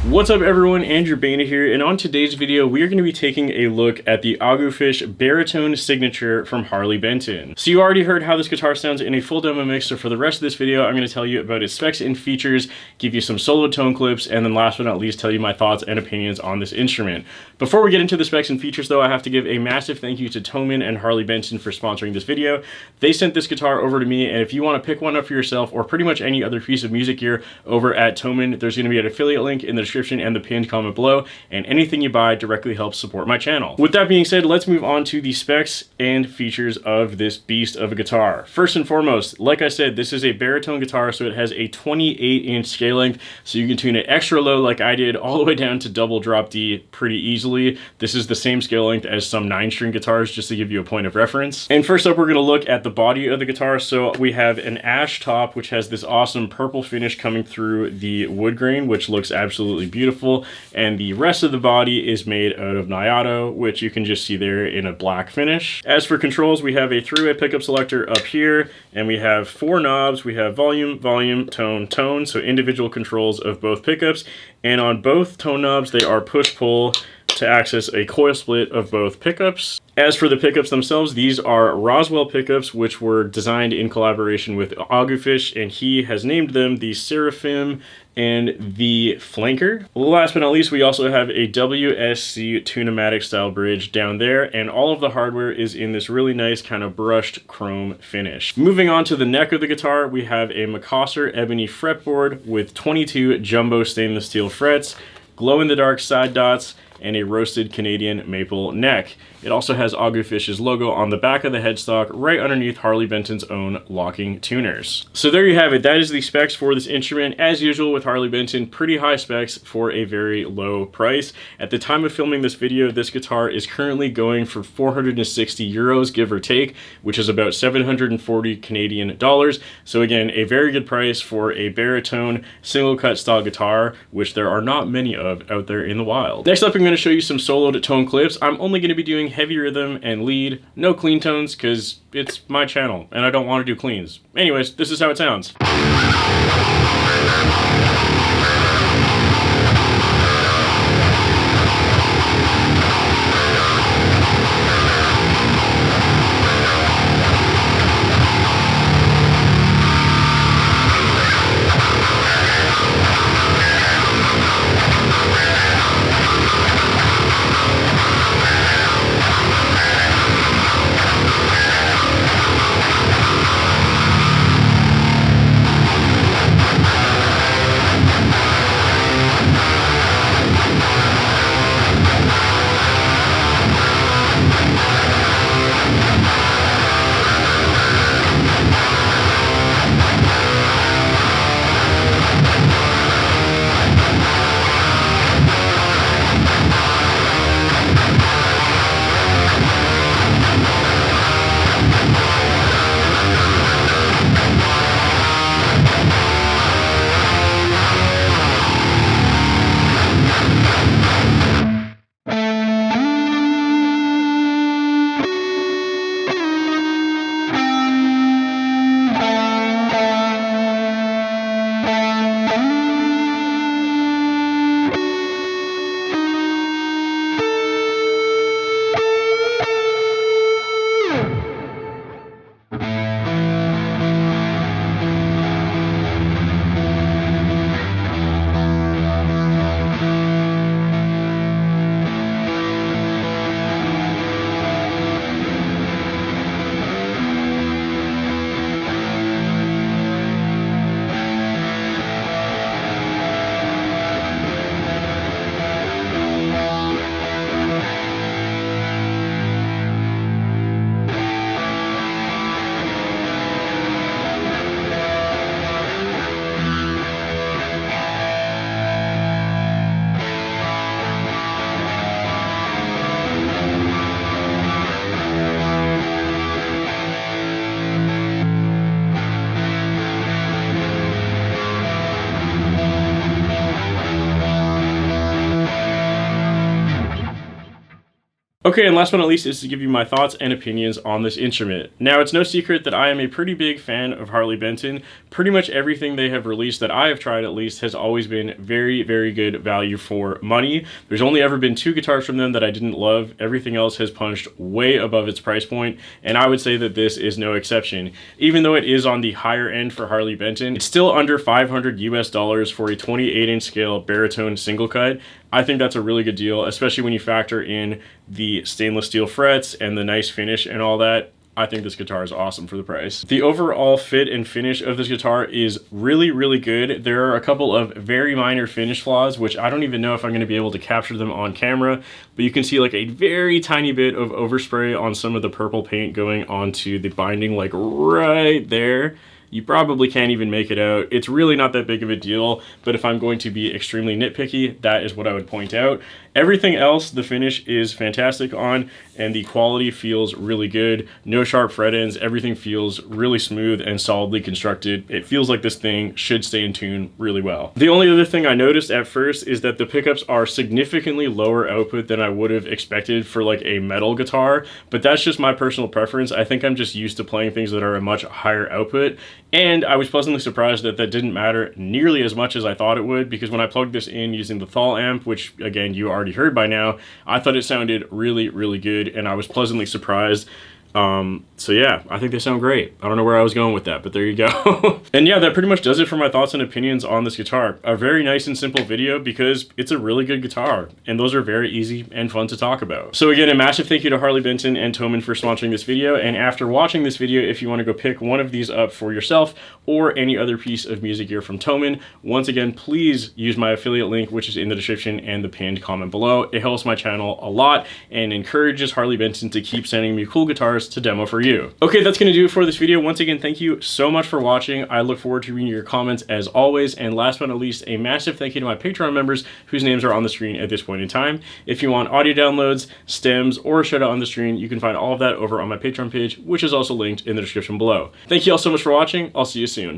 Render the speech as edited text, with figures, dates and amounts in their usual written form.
What's up everyone, Andrew Baena here, and on today's video we are going to be taking a look at the Agufish Baritone Signature from Harley Benton. So you already heard how this guitar sounds in a full demo mix, so for the rest of this video I'm going to tell you about its specs and features, give you some solo tone clips, and then last but not least tell you my thoughts and opinions on this instrument. Before we get into the specs and features though, I have to give a massive thank you to Toman and Harley Benton for sponsoring this video. They sent this guitar over to me, and if you want to pick one up for yourself or pretty much any other piece of music gear over at Toman, there's going to be an affiliate link in the description and the pinned comment below, and anything you buy directly helps support my channel. With that being said, let's move on to the specs and features of this beast of a guitar. First and foremost, like I said, this is a baritone guitar, so it has a 28-inch scale length, so you can tune it extra low like I did, all the way down to double drop D pretty easily. This is the same scale length as some 9-string guitars, just to give you a point of reference. And first up, we're going to look at the body of the guitar. So we have an ash top, which has this awesome purple finish coming through the wood grain, which looks absolutely beautiful, and the rest of the body is made out of Nyato, which you can just see there in a black finish. As for controls, we have a three-way pickup selector up here, and we have 4 knobs. We have volume, volume, tone, tone, so individual controls of both pickups, and on both tone knobs they are push-pull to access a coil split of both pickups. As for the pickups themselves, these are Roswell pickups, which were designed in collaboration with Agufish, and he has named them the Seraphim and the Flanker. Last but not least, we also have a WSC Tunematic style bridge down there, and all of the hardware is in this really nice kind of brushed chrome finish. Moving on to the neck of the guitar, we have a Mengsk ebony fretboard with 22 jumbo stainless steel frets, glow-in-the-dark side dots, and a roasted Canadian maple neck. It also has Agufish's logo on the back of the headstock right underneath Harley Benton's own locking tuners. So there you have it. That is the specs for this instrument. As usual with Harley Benton, pretty high specs for a very low price. At the time of filming this video, this guitar is currently going for 460 euros, give or take, which is about 740 Canadian dollars. So again, a very good price for a baritone single cut style guitar, which there are not many of out there in the wild. Next up, I'm going to show you some soloed tone clips. I'm only going to be doing heavy rhythm and lead, no clean tones, because it's my channel and I don't want to do cleans. Anyways, this is how it sounds. Okay, and last but not least is to give you my thoughts and opinions on this instrument. Now, it's no secret that I am a pretty big fan of Harley Benton. Pretty much everything they have released that I have tried at least has always been very, very good value for money. There's only ever been 2 guitars from them that I didn't love. Everything else has punched way above its price point, and I would say that this is no exception. Even though it is on the higher end for Harley Benton, it's still under $500 US for a 28-inch scale baritone single cut. I think that's a really good deal, especially when you factor in the stainless steel frets and the nice finish and all that. I think this guitar is awesome for the price. The overall fit and finish of this guitar is really, really good. There are a couple of very minor finish flaws, which I don't even know if I'm going to be able to capture them on camera, but you can see like a very tiny bit of overspray on some of the purple paint going onto the binding, like right there. You probably can't even make it out. It's really not that big of a deal, but if I'm going to be extremely nitpicky, that is what I would point out. Everything else, the finish is fantastic on, and the quality feels really good. No sharp fret ends. Everything feels really smooth and solidly constructed. It feels like this thing should stay in tune really well. The only other thing I noticed at first is that the pickups are significantly lower output than I would have expected for like a metal guitar, but that's just my personal preference. I think I'm just used to playing things that are a much higher output, and I was pleasantly surprised that that didn't matter nearly as much as I thought it would, because when I plugged this in using the Thal amp, which again you already heard by now, I thought it sounded really, really good, and I was pleasantly surprised. So yeah, I think they sound great. I don't know where I was going with that, but there you go. And yeah, that pretty much does it for my thoughts and opinions on this guitar. A very nice and simple video because it's a really good guitar, and those are very easy and fun to talk about. So again, a massive thank you to Harley Benton and Thomann for sponsoring this video, and after watching this video, if you want to go pick one of these up for yourself or any other piece of music gear from Thomann, once again, please use my affiliate link, which is in the description and the pinned comment below. It helps my channel a lot and encourages Harley Benton to keep sending me cool guitars to demo for you. Okay, that's gonna do it for this video. Once again, thank you so much for watching. I look forward to reading your comments as always, and last but not least, a massive thank you to my Patreon members whose names are on the screen at this point in time. If you want audio downloads, stems, or a shout out on the screen, you can find all of that over on my Patreon page, which is also linked in the description below. Thank you all so much for watching. I'll see you soon.